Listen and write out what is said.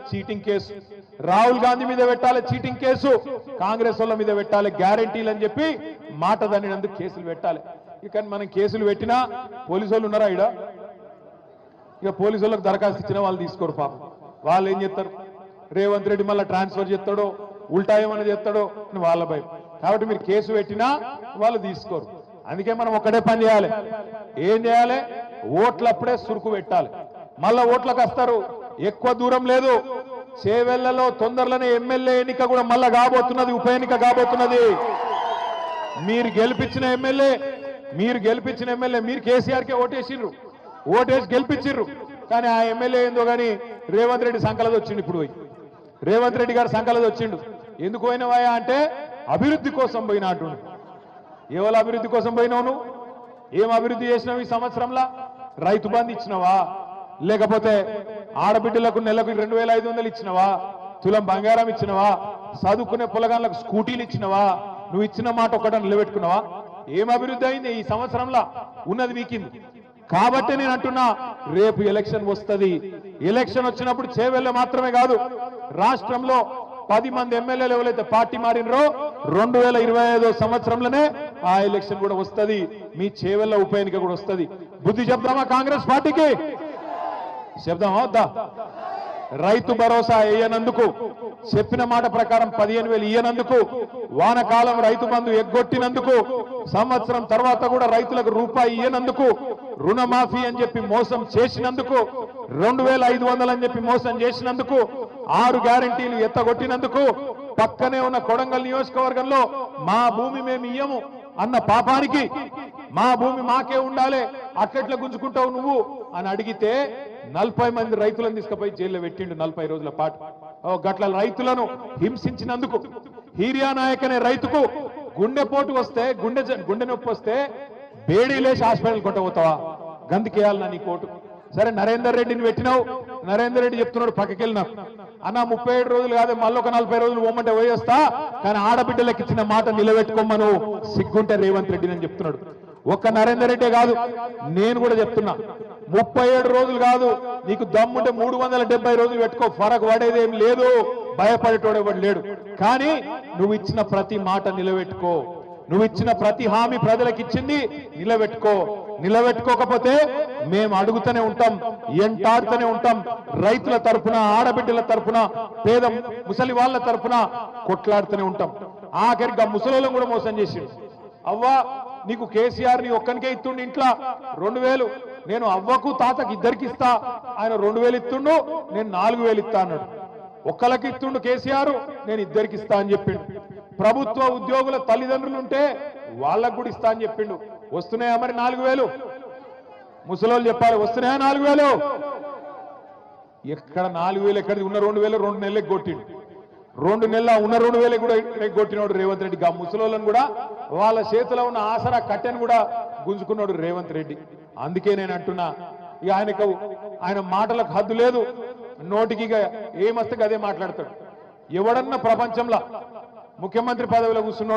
Cheating case, Rahul Gandhi మీద పెట్టాలి cheating case, Congress వాళ్ళ మీద పెట్టాలి గ్యారెంటీలు అని చెప్పి మాట దానినందుకు కేసులు పెట్టాలి. ఇక మనం కేసులు పెట్టినా పోలీసు వాళ్ళు ఉన్నారా ఇడ? ఇక పోలీసు వాళ్ళకి దరఖాస్తు ఇచ్చినా వాళ్ళు తీసుకోరు పాపం. వాళ్ళు ఏం చేస్తారు? రేవంత్ రెడ్డి మళ్ళీ ట్రాన్స్ఫర్ చేస్తాడో ఉల్టా ఏమన్నా చేస్తాడో అని వాళ్ళ భయం. కాబట్టి మీరు కేసు పెట్టినా వాళ్ళు తీసుకోరు. అందుకే మనం ఒక్కటే పని చేయాలి. ఏం చేయాలి? ఓట్లప్పుడే సురుకు పెట్టాలి. మళ్ళా ఓట్లకు వస్తారు. ఎక్కువ దూరం లేదు, చేవెళ్లలో తొందరలోనే ఎమ్మెల్యే ఎన్నిక కూడా మళ్ళా కాబోతున్నది, ఉప ఎన్నిక కాబోతున్నది. మీరు గెలిపించిన ఎమ్మెల్యే మీరు కేసీఆర్కే ఓటేసిర్రు, ఓటేసి గెలిపించిర్రు. కానీ ఆ ఎమ్మెల్యే ఏందో కానీ రేవంత్ రెడ్డి సంకలది వచ్చిండు. ఇప్పుడు పోయి రేవంత్ రెడ్డి గారు సంకలది వచ్చిండు. ఎందుకు పోయినవాయా అంటే అభివృద్ధి కోసం పోయినా అంటుండు. ఎవరు అభివృద్ధి కోసం పోయినావు? నువ్వు ఏం అభివృద్ధి చేసినావు ఈ సంవత్సరంలో? రైతు బంధు ఇచ్చినవా? లేకపోతే ఆడబిడ్డలకు నెలకు 2500 ఇచ్చినవా? తులం బంగారం ఇచ్చినవా? చదువుకునే పొలగాళ్ళకు స్కూటీలు ఇచ్చినవా? నువ్వు ఇచ్చిన మాట ఒక్కట నిలబెట్టుకున్నావా? ఏం అభివృద్ధి అయింది ఈ సంవత్సరంలో? ఉన్నది వీకింది. కాబట్టి నేను అంటున్నా, రేపు ఎలక్షన్ వస్తుంది. ఎలక్షన్ వచ్చినప్పుడు చేవెళ్ళ మాత్రమే కాదు, రాష్ట్రంలో 10 మంది ఎమ్మెల్యేలు ఎవరైతే పార్టీ మారినరో 2025 సంవత్సరంలోనే ఆ ఎలక్షన్ కూడా వస్తుంది. మీ చేవెళ్ళ ఉప ఎన్నిక కూడా వస్తుంది. బుద్ధి చెప్దామా కాంగ్రెస్ పార్టీకి? చెప్దామా వద్దా? రైతు భరోసా ఇయ్యనందుకు, చెప్పిన మాట ప్రకారం 15,000 ఇయ్యనందుకు, వానకాలం రైతు బంధు ఎగ్గొట్టినందుకు, సంవత్సరం తర్వాత కూడా రైతులకు రూపాయి ఇయ్యనందుకు, రుణమాఫీ అని చెప్పి మోసం చేసినందుకు, 2,500 అని చెప్పి మోసం చేసినందుకు, 6 గ్యారెంటీలు ఎత్తగొట్టినందుకు, పక్కనే ఉన్న కొడంగల్ నియోజకవర్గంలో మా భూమి మేము ఇయ్యము అన్న పాపానికి, మా భూమి మాకే ఉండాలి అట్లెట్లా గుంజుకుంటావు నువ్వు అని అడిగితే 40 మంది రైతులను తీసుకుపోయి జైల్లో పెట్టిండు 40 రోజుల పాటు. గట్ల రైతులను హింసించినందుకు, హీరియా నాయక్ అనే రైతుకు గుండెపోటు వస్తే, గుండె నొప్పి వస్తే బేడీ లేచి హాస్పిటల్ కొట్టబోతావా? గందుకేయాలన్నా నీ కోటు? సరే నరేందర్ రెడ్డిని పెట్టినావు. నరేందర్ రెడ్డి చెప్తున్నాడు పక్కకెళ్ళినా, అన్న 37 రోజులు కాదు మళ్ళీ ఒక 40 రోజులు ఓమంటే పోయేస్తా, కానీ ఆడబిడ్డలకు ఇచ్చిన మాట నిలబెట్టుకోమను సిగ్గుంటే రేవంత్ రెడ్డిని అని చెప్తున్నాడు. ఒక్క నరేందర్ రెడ్డే కాదు, నేను కూడా చెప్తున్నా, 37 రోజులు కాదు, నీకు దమ్ముంటే 370 రోజులు పెట్టుకో, ఫరక్ పడేదేం లేదు, భయపడేటోడు ఎవడు లేడు. కానీ నువ్వు ఇచ్చిన ప్రతి మాట నిలబెట్టుకో, నువ్వు ఇచ్చిన ప్రతి హామీ ప్రజలకు ఇచ్చింది నిలబెట్టుకో. నిలబెట్టుకోకపోతే మేము అడుగుతూనే ఉంటాం, ఎంటాడుతూనే ఉంటాం. రైతుల తరఫున, ఆడబిడ్డల తరఫున, పేద ముసలి వాళ్ళ తరఫున కొట్లాడుతూనే ఉంటాం. ఆఖరిగా ముసలిలను కూడా మోసం చేసిండు. అవ్వా నీకు కేసీఆర్ ని ఒక్కనికే ఇస్తుండు ఇంట్లో 2,000, నేను అవ్వకు తాతకి ఇద్దరికి ఇస్తా, ఆయన 2,000 ఇస్తుండు, నేను 4,000 ఇస్తా అన్నాడు. ఒక్కలకి ఇస్తుండు కేసీఆర్, నేను ఇద్దరికి ఇస్తా అని చెప్పిండు. ప్రభుత్వ ఉద్యోగుల తల్లిదండ్రులు ఉంటే వాళ్ళకు కూడా ఇస్తా అని చెప్పిండు. వస్తున్నాయా మరి 4,000? ముసలోళ్ళు చెప్పాలి, వస్తున్నాయా 4,000? ఎక్కడ 4,000 ఎక్కడిది? ఉన్న 2,000 2 నెలలకు కొట్టిండు. 2 నెలల ఉన్న 2,000 కూడా కొట్టినాడు రేవంత్ రెడ్డి. ముసలోళ్ళను కూడా వాళ్ళ చేతిలో ఉన్న ఆసరా కట్టెను కూడా గుంజుకున్నాడు రేవంత్ రెడ్డి. అందుకే నేను అంటున్నా, ఇక ఆయన మాటలకు హద్దు లేదు, నోటికి ఇక ఏమస్తే అదే మాట్లాడతాడు. ఎవడన్నా ప్రపంచంలో ముఖ్యమంత్రి పదవిలో కూర్చున్నాడు